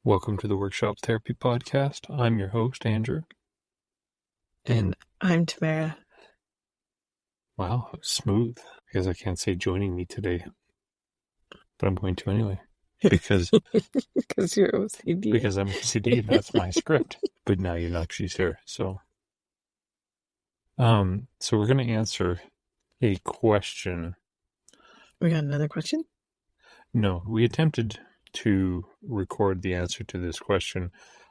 Welcome to the Workshop Therapy Podcast. I'm your host, Andrew. And I'm Tamara. Wow, smooth. I guess I can't say joining me today, but I'm going to anyway. Because you're OCD. Because I'm OCD, and that's my script. But now you're not, she's here. So we're going to answer a question. We got another question? No, we attempted to record the answer to this question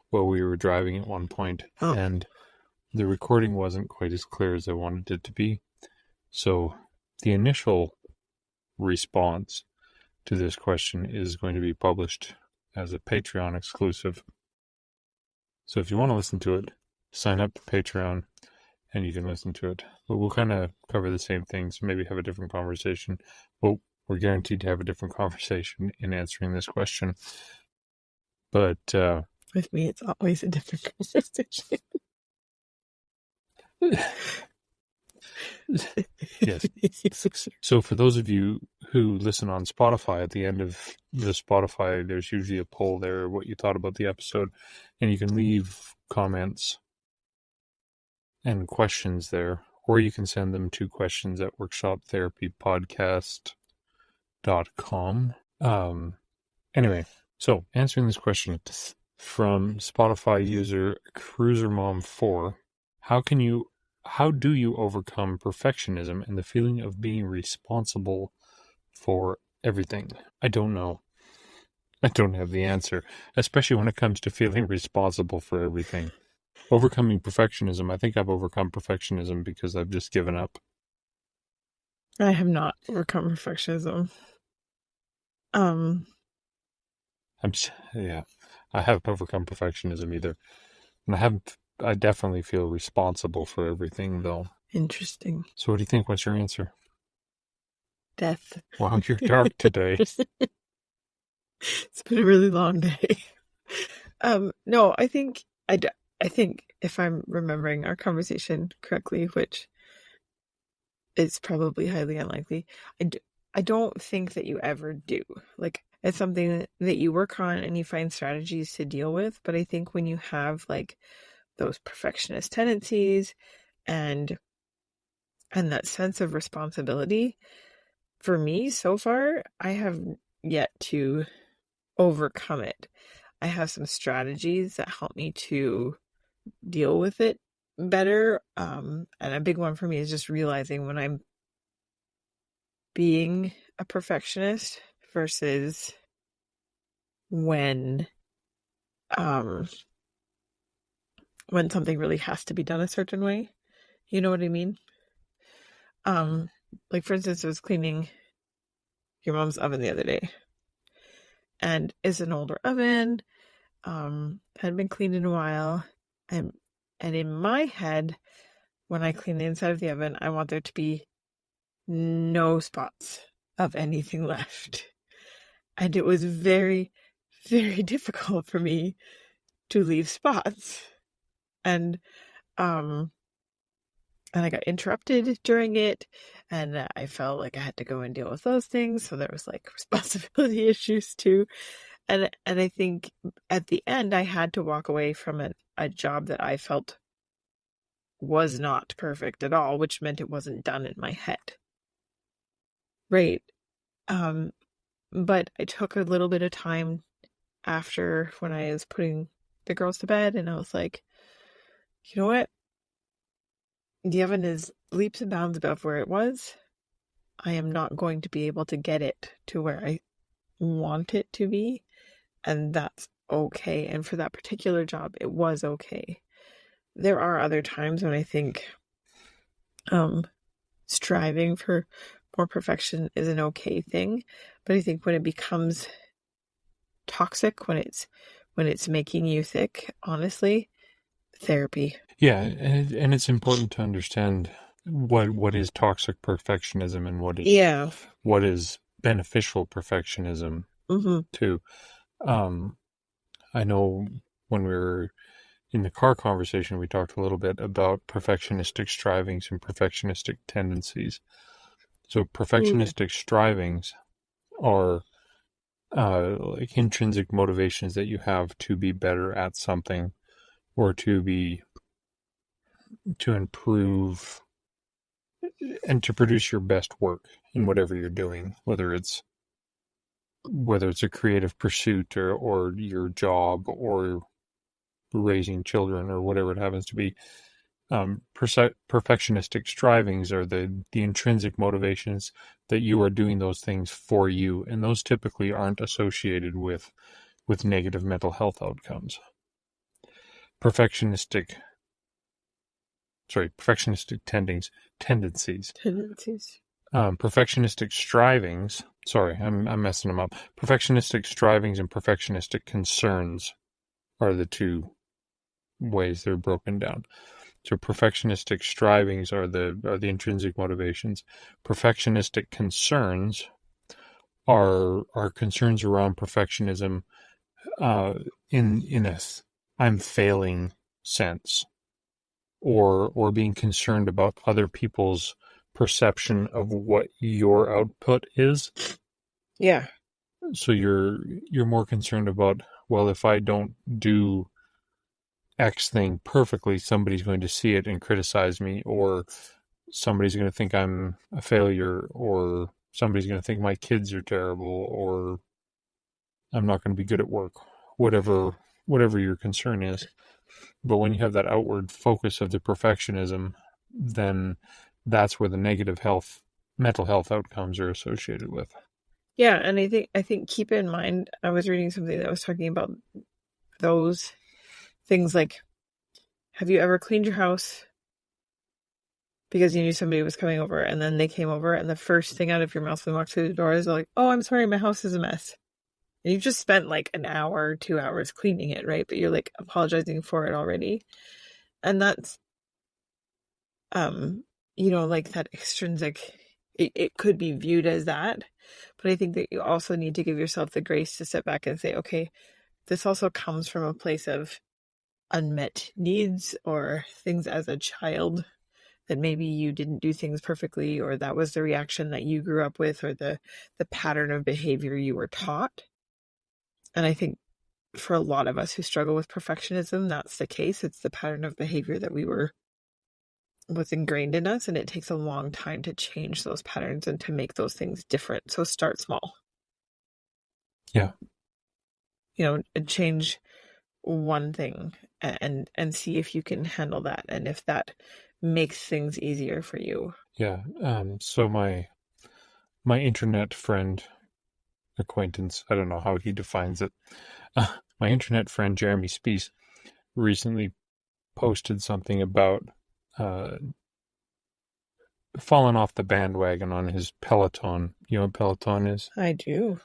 while we were driving at one point, and the recording wasn't quite as clear as I wanted it to be. So the initial response to this question is going to be published as a Patreon exclusive. So if you want to listen to it, sign up to Patreon and you can listen to it. But we'll kind of cover the same things, maybe have a different conversation. Well, we're guaranteed to have a different conversation in answering this question. But with me, it's always a different conversation. Yes. So for those of you who listen on Spotify, at the end of the Spotify, there's usually a poll there, what you thought about the episode, and you can leave comments and questions there, or you can send them to questions@workshoptherapypodcast.com. Anyway, so answering this question from Spotify user CruiserMom4, how do you overcome perfectionism and the feeling of being responsible for everything? I don't know. I don't have the answer, especially when it comes to feeling responsible for everything. Overcoming perfectionism. I think I've overcome perfectionism because I've just given up. I have not overcome perfectionism. I haven't overcome perfectionism either. And I definitely feel responsible for everything, though. Interesting. So what do you think? What's your answer? Death. Wow, you're dark today. It's been a really long day. No, I think if I'm remembering our conversation correctly, which is probably highly unlikely, I don't think that you ever do. Like, it's something that you work on and you find strategies to deal with. But I think when you have like those perfectionist tendencies and that sense of responsibility, for me so far, I have yet to overcome it. I have some strategies that help me to deal with it better. And a big one for me is just realizing when I'm being a perfectionist versus when something really has to be done a certain way. You know what I mean? Like, for instance, I was cleaning your mom's oven the other day, and it's an older oven, hadn't been cleaned in a while, and in my head, when I clean the inside of the oven, I want there to be no spots of anything left. And it was very, very difficult for me to leave spots. And I got interrupted during it, and I felt like I had to go and deal with those things. So there was like responsibility issues too. And I think at the end, I had to walk away from a job that I felt was not perfect at all, which meant it wasn't done in my head. Right. But I took a little bit of time after when I was putting the girls to bed, and I was like, you know what? The oven is leaps and bounds above where it was. I am not going to be able to get it to where I want it to be. And that's okay. And for that particular job, it was okay. There are other times when I think striving for more perfection is an okay thing. But I think when it becomes toxic, when it's making you sick, honestly, therapy. Yeah, and it's important to understand what is toxic perfectionism and what is beneficial perfectionism too. I know when we were in the car conversation, we talked a little bit about perfectionistic strivings and perfectionistic tendencies. So perfectionistic strivings are like intrinsic motivations that you have to be better at something or to improve and to produce your best work in whatever you're doing, whether it's a creative pursuit or your job or raising children or whatever it happens to be. Perfectionistic strivings are the intrinsic motivations that you are doing those things for you, and those typically aren't associated with negative mental health outcomes. Perfectionistic tendencies. Perfectionistic strivings. Sorry, I'm messing them up. Perfectionistic strivings and perfectionistic concerns are the two ways they're broken down. So perfectionistic strivings are the intrinsic motivations. Perfectionistic concerns are concerns around perfectionism in a I'm failing sense, or being concerned about other people's perception of what your output is. Yeah. So you're more concerned about, well, if I don't do X thing perfectly, somebody's going to see it and criticize me, or somebody's going to think I'm a failure, or somebody's going to think my kids are terrible, or I'm not going to be good at work, whatever your concern is. But when you have that outward focus of the perfectionism, then that's where the negative mental health outcomes are associated with. Yeah, and I think keep in mind, I was reading something that was talking about those things like, have you ever cleaned your house because you knew somebody was coming over, and then they came over, and the first thing out of your mouth when you walk through the door is like, oh, I'm sorry, my house is a mess. And you've just spent like an hour, 2 hours cleaning it, right? But you're like apologizing for it already. And that's, like that extrinsic, it could be viewed as that. But I think that you also need to give yourself the grace to step back and say, okay, this also comes from a place of unmet needs or things as a child that maybe you didn't do things perfectly, or that was the reaction that you grew up with, or the pattern of behavior you were taught. And I think for a lot of us who struggle with perfectionism, that's the case. It's the pattern of behavior that was ingrained in us, and it takes a long time to change those patterns and to make those things different. So start small. Yeah. Change one thing and see if you can handle that, and if that makes things easier for you. Yeah. So my internet friend acquaintance, I don't know how he defines it. My internet friend Jeremy Spees recently posted something about fallen off the bandwagon on his Peloton. You know what Peloton is? I do.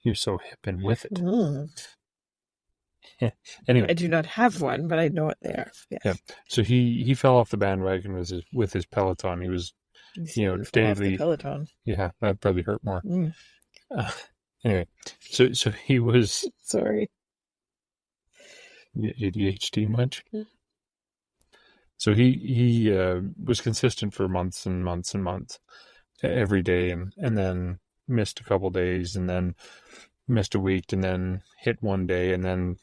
You're so hip and with it. Anyway, I do not have one, but I know what they are. Yes. Yeah. So he fell off the bandwagon with his Peloton. He was, daily Peloton. Yeah, that probably hurt more. Anyway, so he was. Sorry. ADHD much? So he was consistent for months and months and months, every day, and then missed a couple days, and then missed a week, and then hit one day, and then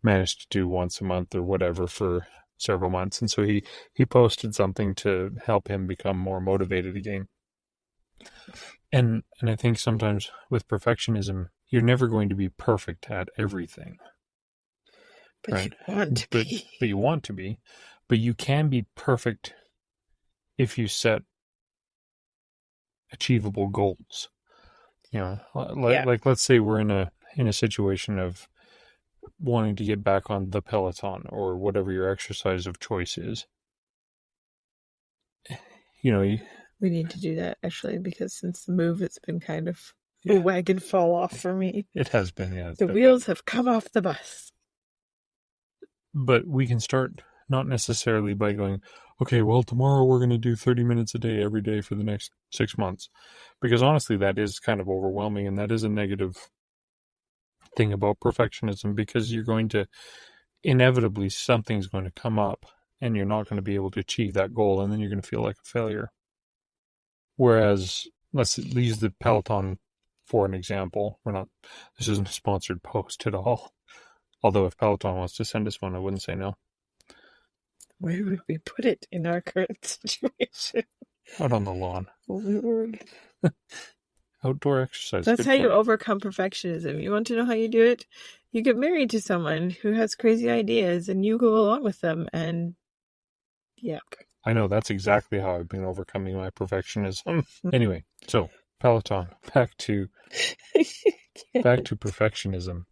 managed to do once a month or whatever for several months. And so he posted something to help him become more motivated again. And I think sometimes with perfectionism, you're never going to be perfect at everything. But right? You want to be. But you want to be. But you can be perfect if you set achievable goals. Like let's say we're in a situation of wanting to get back on the Peloton or whatever your exercise of choice is. We need to do that, actually, because since the move, it's been kind of a wagon fall off for me. It has been, yeah. The wheels have come off the bus. But we can start not necessarily by going, okay, well, tomorrow we're going to do 30 minutes a day every day for the next 6 months. Because honestly, that is kind of overwhelming, and that is a negative thing about perfectionism, because you're going to, inevitably, something's going to come up, and you're not going to be able to achieve that goal, and then you're going to feel like a failure. Whereas, let's use the Peloton for an example. This isn't a sponsored post at all. Although if Peloton wants to send us one, I wouldn't say no. Where would we put it in our current situation? Out on the lawn. Lord. Outdoor exercise. That's how you overcome perfectionism. You want to know how you do it? You get married to someone who has crazy ideas and you go along with them, and yep. I know, that's exactly how I've been overcoming my perfectionism. Anyway, so Peloton, back to perfectionism.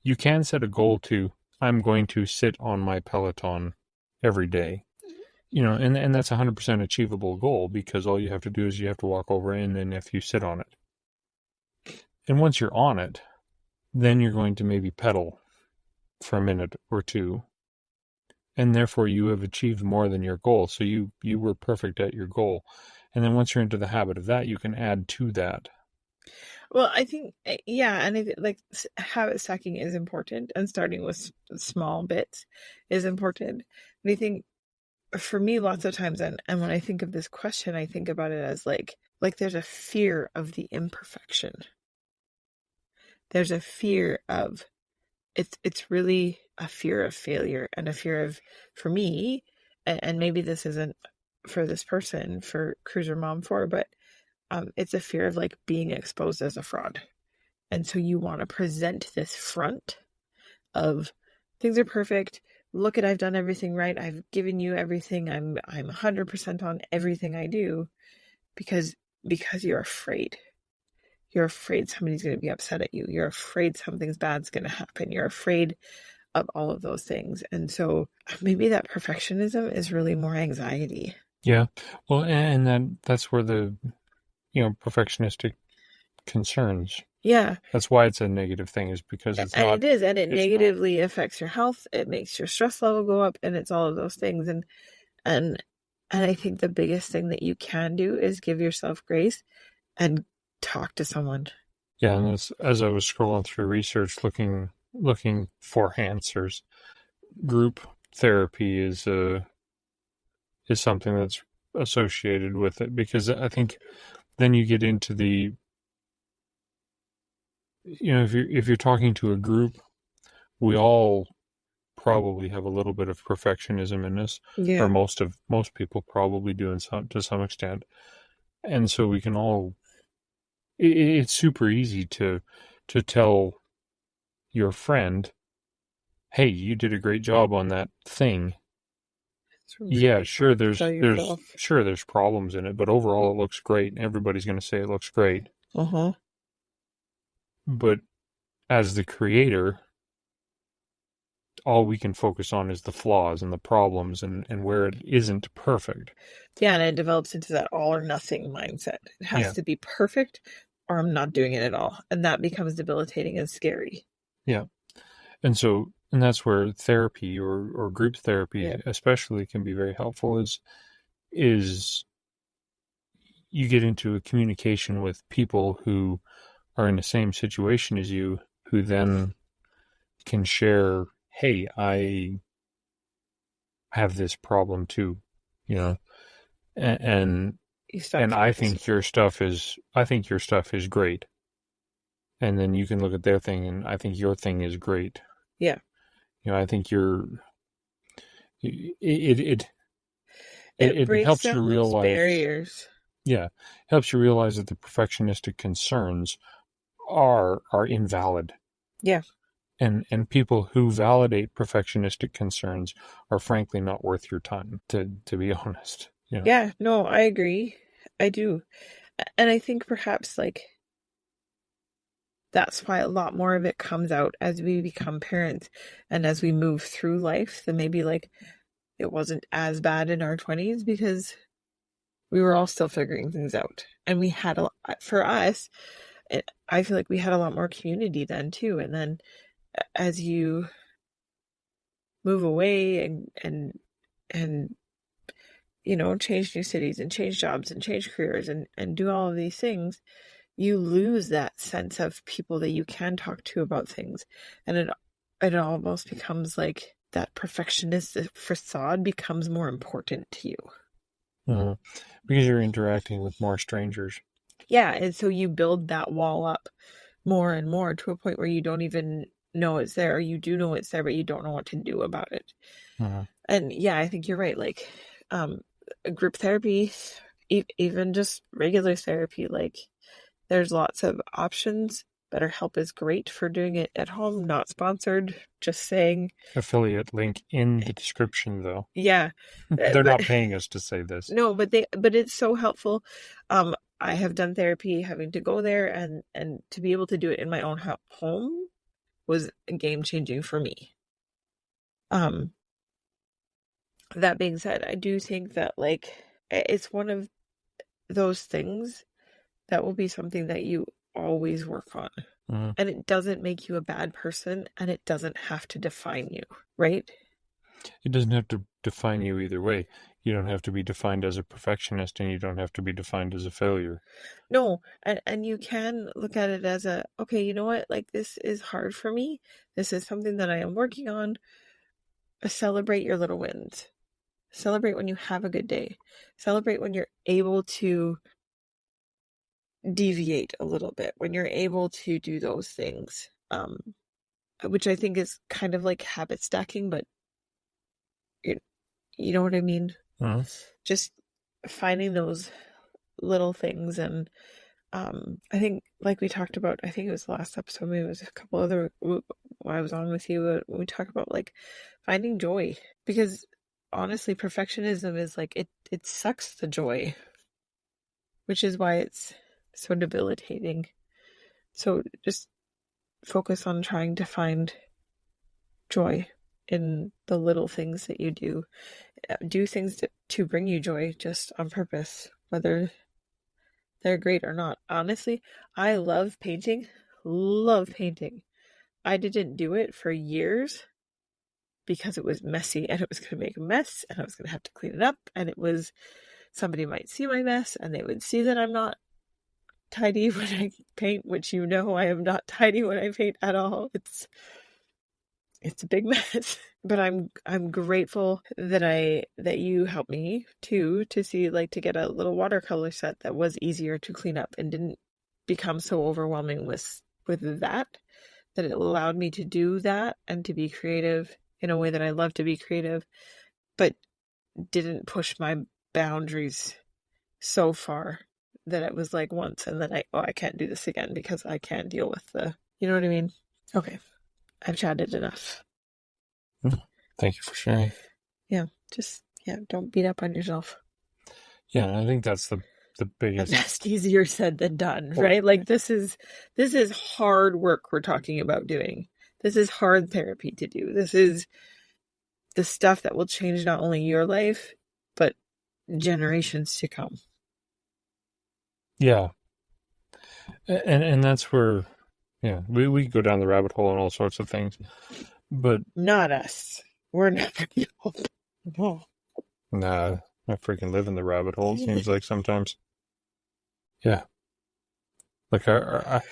You can set a goal to, I'm going to sit on my Peloton every day. And that's 100% achievable goal, because all you have to do is you have to walk over and then if you sit on it. And once you're on it, then you're going to maybe pedal for a minute or two. And therefore you have achieved more than your goal. So you were perfect at your goal. And then once you're into the habit of that, you can add to that. Well, I think, yeah, and I think, like, habit stacking is important, and starting with small bits is important. And I think for me, lots of times, and when I think of this question, I think about it as like there's a fear of the imperfection. There's a fear of, it's really a fear of failure, and a fear of, for me, and maybe this isn't for this person, for Cruiser Mom 4, but it's a fear of like being exposed as a fraud. And so you want to present this front of things are perfect. Look at, I've done everything right. I've given you everything. I'm 100% on everything I do, because you're afraid. You're afraid somebody's going to be upset at you. You're afraid something's bad's going to happen. You're afraid of all of those things. And so maybe that perfectionism is really more anxiety. Yeah. Well, and that's where the, perfectionistic concerns. Yeah. That's why it's a negative thing, is because it's not. And it is, and it negatively affects your health. It makes your stress level go up, and it's all of those things. And I think the biggest thing that you can do is give yourself grace and talk to someone. Yeah, and as I was scrolling through research, looking for answers, group therapy is something that's associated with it, because I think then you get into the, if you're talking to a group, we all probably have a little bit of perfectionism in us, or most people probably do to some extent, and so we can all. It's super easy to tell your friend, "Hey, you did a great job on that thing." Yeah, sure. There's problems in it, but overall it looks great. Everybody's going to say it looks great. But as the creator, all we can focus on is the flaws and the problems and where it isn't perfect. Yeah, and it develops into that all or nothing mindset. It has to be perfect, or I'm not doing it at all, and that becomes debilitating and scary. Yeah, and that's where therapy or group therapy especially can be very helpful. Is you get into a communication with people who are in the same situation as you, who then can share, hey, I have this problem too, and I think your stuff is great. And then you can look at their thing, and I think your thing is great. Yeah. I think it helps you realize barriers. Yeah, helps you realize that the perfectionistic concerns are invalid. Yeah. And people who validate perfectionistic concerns are frankly not worth your time, to be honest. Yeah, no, I agree. I do. And I think perhaps that's why a lot more of it comes out as we become parents and as we move through life, than maybe it wasn't as bad in our 20s, because we were all still figuring things out. And we had for us, I feel like we had a lot more community then too. And then as you move away and change new cities and change jobs and change careers and do all of these things, you lose that sense of people that you can talk to about things. And it almost becomes like that perfectionist facade becomes more important to you. Mm-hmm. Because you're interacting with more strangers. Yeah, and so you build that wall up more and more to a point where you don't even know it's there, or you do know it's there, but you don't know what to do about it. Mhm. And yeah, I think you're right. Like, um, group therapy, even just regular therapy, like, there's lots of options. BetterHelp is great for doing it at home, not sponsored, just saying. Affiliate link in the description, though. Yeah. They're But not paying us to say this. no, but it's so helpful. I have done therapy having to go there, and to be able to do it in my own home was game changing for me. Um, that being said, I do think that, like, it's one of those things that will be something that you always work on. Mhm. And it doesn't make you a bad person, and it doesn't have to define you, right? It doesn't have to define you either way. You don't have to be defined as a perfectionist, and you don't have to be defined as a failure. No, and you can look at it as a, okay, you know what? Like, this is hard for me. This is something that I am working on. Celebrate your little wins. Celebrate when you have a good day. Celebrate when you're able to deviate a little bit, when you're able to do those things. Which I think is kind of like habit stacking, but you, you know what I mean? Mhm. Just finding those little things. And I think, like we talked about, I think it was the last episode, maybe it was a couple other while I was on with you, we talked about, like, finding joy, because honestly, perfectionism is like, it sucks the joy, which is why it's so debilitating. So just focus on trying to find joy in the little things that you do. Do things to bring you joy just on purpose, whether they're great or not. Honestly, I love painting. Love painting. I didn't do it for years because it was messy, and it was going to make a mess, and I was going to have to clean it up, and it was, somebody might see my mess and they would see that I'm not tidy when I paint, which, you know, I am not tidy when I paint at all. It's a big mess. But I'm grateful that you helped me too, to see, like, to get a little watercolor set that was easier to clean up and didn't become so overwhelming with that it allowed me to do that and to be creative in a way that I love to be creative, but didn't push my boundaries so far that it was like once, and then I can't do this again because I can't deal with you know what I mean? Okay, I've chatted enough. Thank you for sharing. Yeah, just, yeah, don't beat up on yourself. Yeah, I think that's the biggest. That's easier said than done, right? Like, this is hard work we're talking about doing. This is hard therapy to do. This is the stuff that will change not only your life, but generations to come. Yeah, and that's where, yeah, we go down the rabbit hole and all sorts of things, but Not us. We're not going to help. No. nah, I freaking live in the rabbit hole. It seems like sometimes. Yeah, like I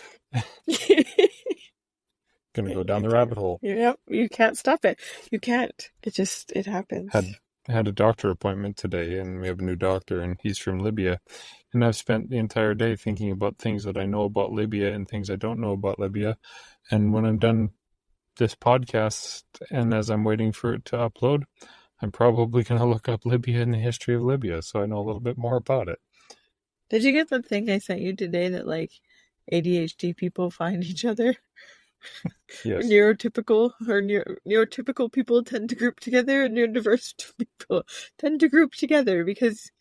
gonna go down the rabbit hole. Yep, you can't stop it. You can't. It happens. Had a doctor appointment today, and we have a new doctor, and he's from Libya, and I've spent the entire day thinking about things that I know about Libya and things I don't know about Libya, and when I'm done this podcast, and as I'm waiting for it to upload, I'm probably going to look up Libya and the history of Libya, so I know a little bit more about it. Did you get the thing I sent you today that, like, ADHD people find each other? Yes. Neurotypical people tend to group together, and neurodiverse people tend to group together because.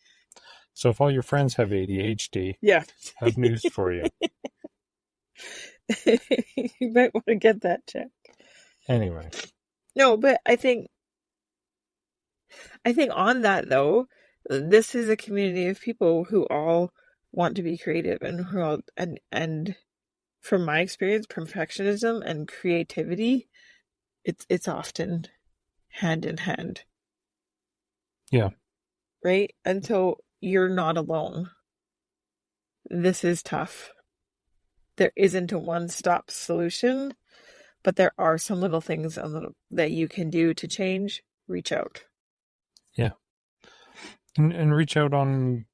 So if all your friends have ADHD, Yeah, I have news for you. you might want to get that checked. Anyway. No, but I think on that, though, this is a community of people who all want to be creative, and who all, and from my experience, perfectionism and creativity, it's often hand in hand. Yeah. Right? And so you're not alone. This is tough. There isn't a one-stop solution, but there are some little things that you can do to change. Reach out. Yeah. And reach out on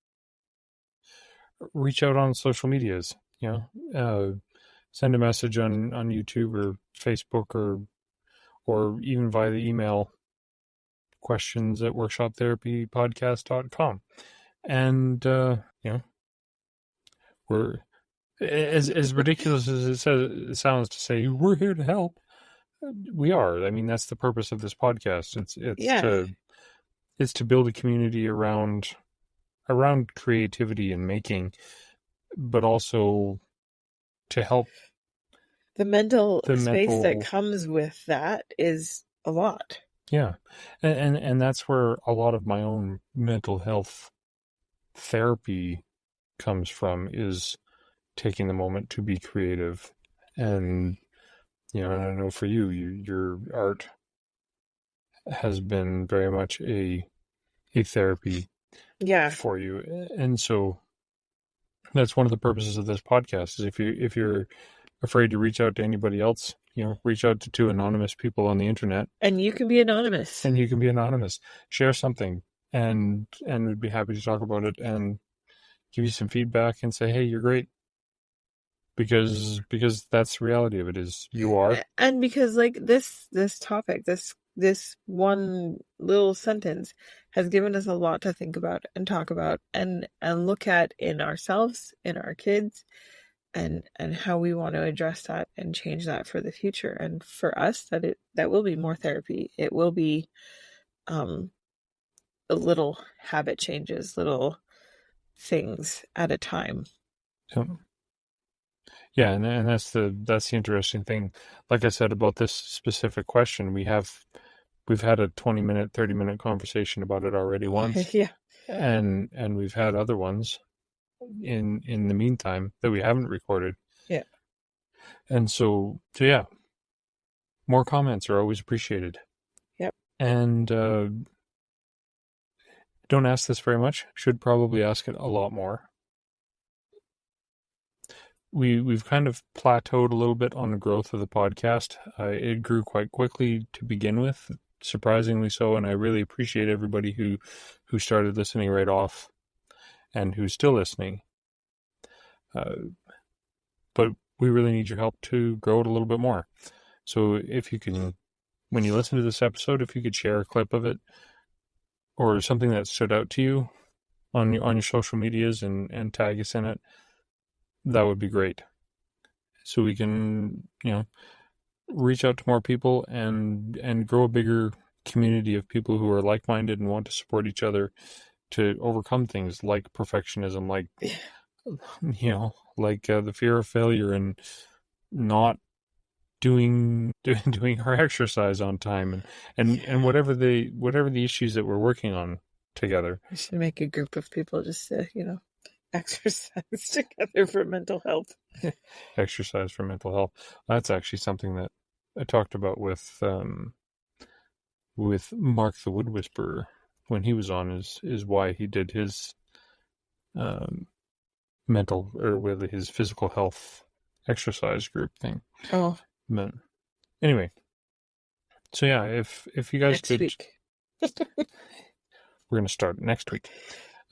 reach out on social medias. Send a message on YouTube or Facebook or even via the email questions at workshoptherapypodcast.com. And we're as ridiculous as it sounds to say we're here to help. We are. I mean, that's the purpose of this podcast. It's to build a community around creativity and making, but also to help. The mental space that comes with that is a lot. Yeah. And that's where a lot of my own mental health therapy comes from, is taking the moment to be creative. And, I don't know, for you, your art has been very much a therapy for you. And so that's one of the purposes of this podcast, is if you're afraid to reach out to anybody else, reach out to two anonymous people on the internet. And you can be anonymous. Share something, and we'd be happy to talk about it and give you some feedback and say, hey, you're great. Because that's the reality of it, is you are. And because like this topic, this one little sentence has given us a lot to think about and talk about and look at in ourselves, in our kids, and how we want to address that and change that for the future. And for us, that will be more therapy. It will be little habit changes, little things at a time. Yeah, and that's the interesting thing. Like I said about this specific question, we've had a 20-minute, 30-minute conversation about it already once. Yeah. And we've had other ones in the meantime that we haven't recorded. Yeah. And so yeah, more comments are always appreciated. Yep. And don't ask this very much. Should probably ask it a lot more. We've kind of plateaued a little bit on the growth of the podcast. It grew quite quickly to begin with, surprisingly so, and I really appreciate everybody who started listening right off and who's still listening. But we really need your help to grow it a little bit more. So if you can, when you listen to this episode, if you could share a clip of it or something that stood out to you on your social medias and tag us in it, that would be great. So we can, reach out to more people and grow a bigger community of people who are like-minded and want to support each other to overcome things like perfectionism, like, the fear of failure and not doing our exercise on time and whatever the issues that we're working on together. We should make a group of people just to, exercise together for mental health. Exercise for mental health. That's actually something that I talked about with Mark the Wood Whisperer when he was on, is why he did his mental, or with his physical health exercise group thing. Oh. But anyway, so yeah, if you guys next week. We're going to start next week.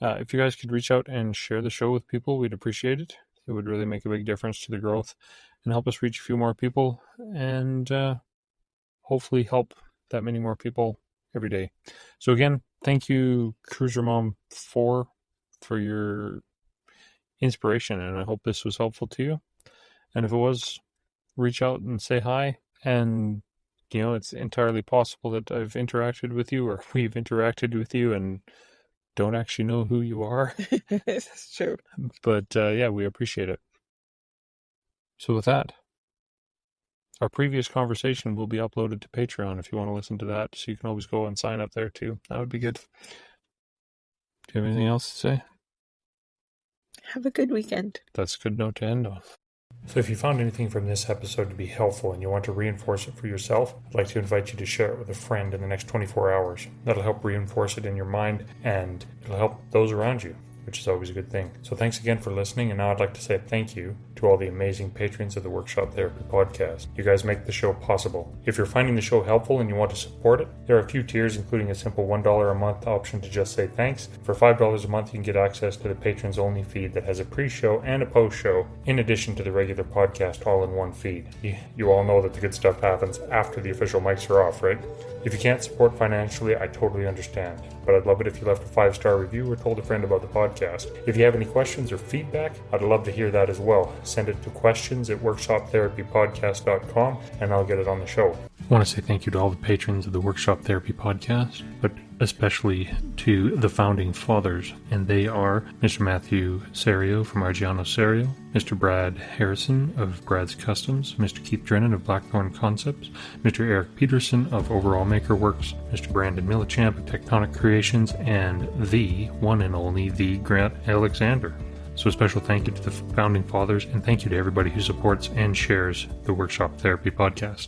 If you guys could reach out and share the show with people, we'd appreciate it. It would really make a big difference to the growth and help us reach a few more people and hopefully help that many more people every day. So again, thank you, Cruiser Mom 4, for your inspiration, and I hope this was helpful to you. And if it was, reach out and say hi. And it's entirely possible that I've interacted with you, or we've interacted with you and don't actually know who you are. That's true. But yeah, we appreciate it. So with that, our previous conversation will be uploaded to Patreon if you want to listen to that. So you can always go and sign up there too. That would be good. Do you have anything else to say? Have a good weekend. That's a good note to end on. So if you found anything from this episode to be helpful and you want to reinforce it for yourself, I'd like to invite you to share it with a friend in the next 24 hours. That'll help reinforce it in your mind, and it'll help those around you. which is always a good thing. So thanks again for listening, and now I'd like to say thank you to all the amazing patrons of the Workshop Therapy podcast. You guys make the show possible. If you're finding the show helpful and you want to support it, there are a few tiers, including a simple $1 a month option to just say thanks. For $5 a month, you can get access to the patrons only feed that has a pre-show and a post-show, in addition to the regular podcast all in one feed. You all know that the good stuff happens after the official mics are off, right? If you can't support financially, I totally understand, but I'd love it if you left a 5-star review or told a friend about the podcast. If you have any questions or feedback, I'd love to hear that as well. Send it to questions@workshoptherapypodcast.com and I'll get it on the show. I want to say thank you to all the patrons of the Workshop Therapy podcast, but especially to the founding fathers, and they are Mr. Matthew Serio from Argiano Serio, Mr. Brad Harrison of Brad's Customs, Mr. Keith Drennan of Blackthorn Concepts, Mr. Eric Peterson of Overall Maker Works, Mr. Brandon Millichamp of Tectonic Creations, and the one and only the Grant Alexander. So a special thank you to the founding fathers, and thank you to everybody who supports and shares the Workshop Therapy podcast.